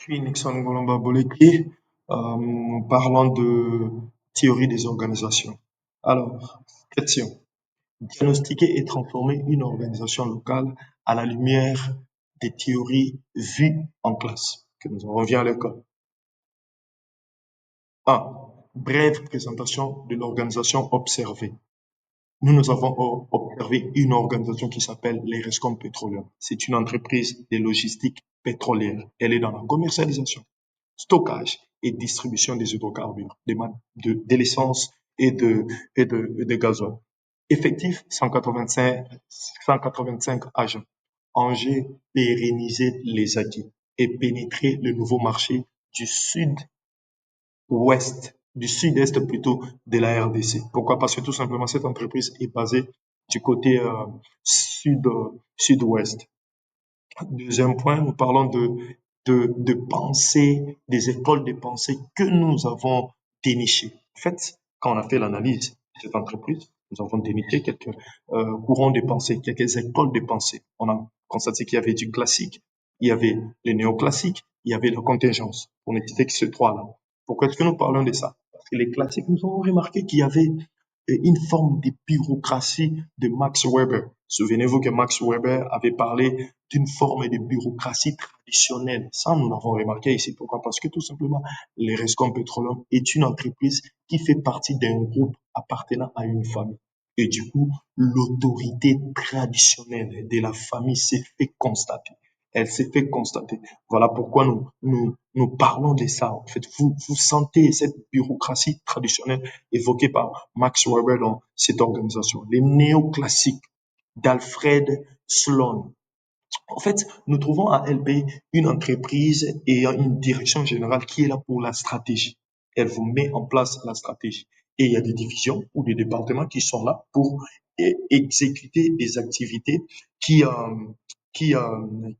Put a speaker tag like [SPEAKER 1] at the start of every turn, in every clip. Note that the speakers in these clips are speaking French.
[SPEAKER 1] suis Nixon Ngolomba Boleki, parlant de théorie des organisations. Alors, question. Diagnostiquer et transformer une organisation locale à la lumière des théories vues en classe, que nous en revient à l'école. 1. Brève présentation de l'organisation observée. Nous avons observé une organisation qui s'appelle les Rescom Petroleum. C'est une entreprise de logistique pétrolière. Elle est dans la commercialisation, stockage et distribution des hydrocarbures, de l'essence et de gasoil. Effectif 185 agents. Enjeu, pérenniser les acquis et pénétrer le nouveau marché du sud-est plutôt de la RDC. Pourquoi? Parce que tout simplement cette entreprise est basée du côté sud-ouest. Deuxième point, nous parlons de pensée, des écoles de pensée que nous avons dénichées. En fait, quand on a fait l'analyse de cette entreprise, nous avons déniché quelques courants de pensée, quelques écoles de pensée. On a constaté qu'il y avait du classique, il y avait le néoclassique, il y avait la contingence. On ne citer que ces trois-là. Pourquoi est-ce que nous parlons de ça? Parce que les classiques, nous avons remarqué qu'il y avait une forme de bureaucratie de Max Weber. Souvenez-vous que Max Weber avait parlé d'une forme de bureaucratie traditionnelle. Ça, nous l'avons remarqué ici. Pourquoi? Parce que tout simplement, les Rescom Petroleum est une entreprise qui fait partie d'un groupe appartenant à une famille. Et du coup, l'autorité traditionnelle de la famille s'est fait constater. Elle s'est fait constater. Voilà pourquoi nous parlons de ça. En fait, vous sentez cette bureaucratie traditionnelle évoquée par Max Weber dans cette organisation. Les néoclassiques d'Alfred Sloan. En fait, nous trouvons à LB une entreprise et une direction générale qui est là pour la stratégie. Elle vous met en place la stratégie. Et il y a des divisions ou des départements qui sont là pour exécuter des activités qui, euh,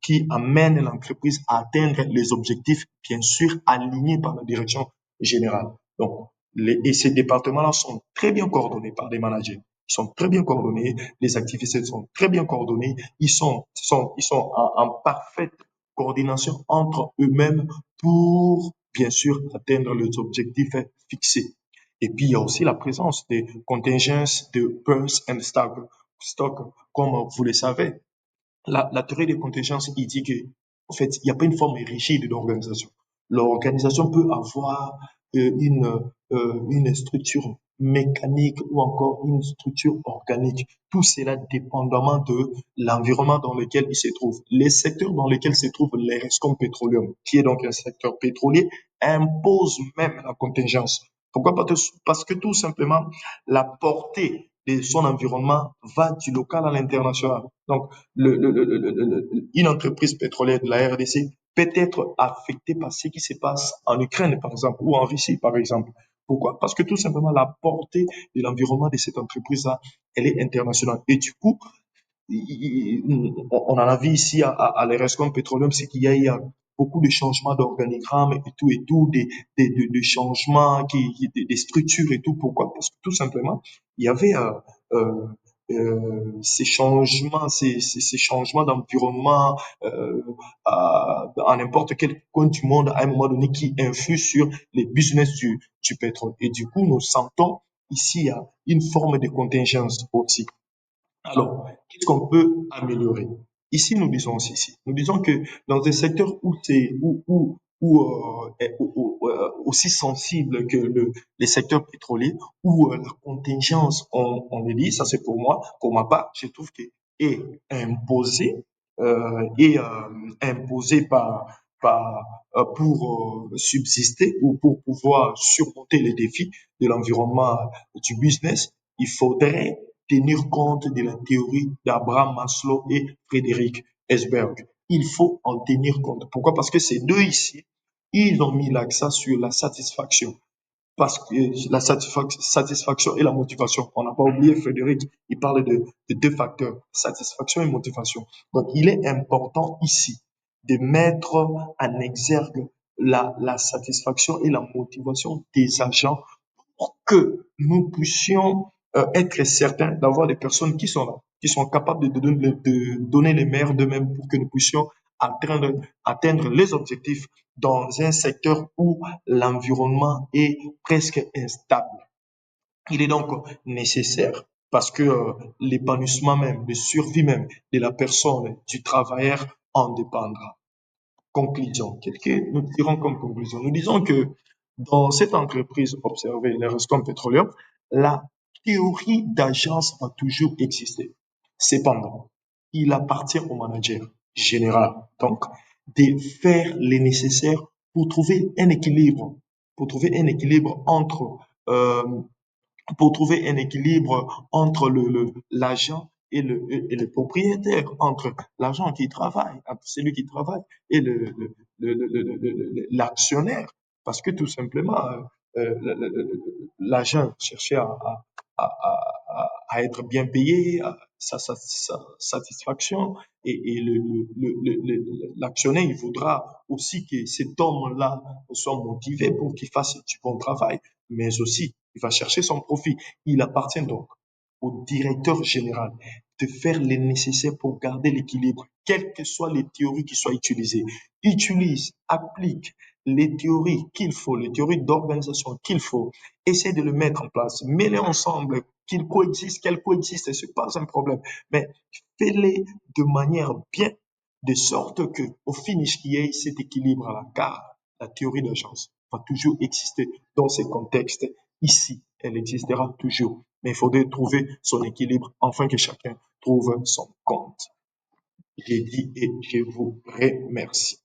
[SPEAKER 1] qui amènent l'entreprise à atteindre les objectifs, bien sûr, alignés par la direction générale. Donc, et ces départements-là sont très bien coordonnés par des managers. Ils sont très bien coordonnés, les activités sont très bien coordonnées, ils sont en parfaite coordination entre eux-mêmes pour, bien sûr, atteindre les objectifs fixés. Et puis, il y a aussi la présence des contingences de purse and stock, comme vous le savez. La théorie des contingences, il dit que, en fait, il n'y a pas une forme rigide d'organisation. L'organisation peut avoir une structure mécanique ou encore une structure organique. Tout cela dépendamment de l'environnement dans lequel il se trouve. Les secteurs dans lesquels se trouvent les Rescom Petroleum, qui est donc un secteur pétrolier, imposent même la contingence. Pourquoi? Parce que tout simplement, la portée de son environnement va du local à l'international. Donc, une entreprise pétrolière de la RDC peut être affectée par ce qui se passe en Ukraine, par exemple, ou en Russie, par exemple. Pourquoi? Parce que tout simplement, la portée de l'environnement de cette entreprise-là, elle est internationale. Et du coup, on en a vu ici à l'Erescom Petroleum, c'est qu'il y a beaucoup de changements d'organigramme et tout, des changements, des structures et tout. Pourquoi? Parce que tout simplement, il y avait euh, ces changements d'environnement à n'importe quel coin du monde à un moment donné qui influent sur les business du pétrole. Et du coup, nous sentons ici une forme de contingence aussi. Alors, qu'est-ce qu'on peut améliorer? Ici, nous disons ceci. Nous disons que dans un secteur où c'est aussi sensible que les secteurs pétroliers, où la contingence, on le dit, ça c'est pour moi, pour ma part, je trouve que est imposée et imposée pour subsister ou pour pouvoir surmonter les défis de l'environnement du business, il faudrait tenir compte de la théorie d'Abraham Maslow et Frédéric Esberg. Il faut en tenir compte. Pourquoi? Parce que ces deux ici, ils ont mis l'accent sur la satisfaction. Parce que la satisfaction et la motivation. On n'a pas oublié, Frédéric, il parle de deux facteurs, satisfaction et motivation. Donc, il est important ici de mettre en exergue la satisfaction et la motivation des agents pour que nous puissions être certains d'avoir des personnes qui sont là, qui sont capables de donner les meilleurs d'eux-mêmes pour que nous puissions atteindre les objectifs dans un secteur où l'environnement est presque instable. Il est donc nécessaire parce que l'épanouissement même, le survie même de la personne, du travailleur en dépendra. Conclusion. Qu'est-ce que nous tirons comme conclusion? Nous disons que dans cette entreprise observée, les Rescom pétroliers, la théorie d'agence va toujours exister. Cependant, il appartient au manager général, donc, de faire le nécessaire pour trouver un équilibre, entre pour trouver un équilibre entre l'agent et le propriétaire, entre l'agent qui travaille, entre celui qui travaille et l'actionnaire. Parce que tout simplement, l'agent cherchait à être bien payé, à sa satisfaction, et l'actionnaire, il voudra aussi que cet homme-là soit motivé pour qu'il fasse du bon travail, mais aussi il va chercher son profit. Il appartient donc au directeur général de faire le nécessaire pour garder l'équilibre, quelles que soient les théories qui soient utilisées. Utilise, applique les théories qu'il faut, les théories d'organisation qu'il faut, essaie de le mettre en place, mets-les ensemble, qu'elles coexistent, ce n'est pas un problème, mais fais-les de manière bien, de sorte que au finish, il y ait cet équilibre-là, car la théorie d'agence va toujours exister dans ces contextes. Ici, elle existera toujours, mais il faudrait trouver son équilibre afin que chacun trouve son compte. J'ai dit et je vous remercie.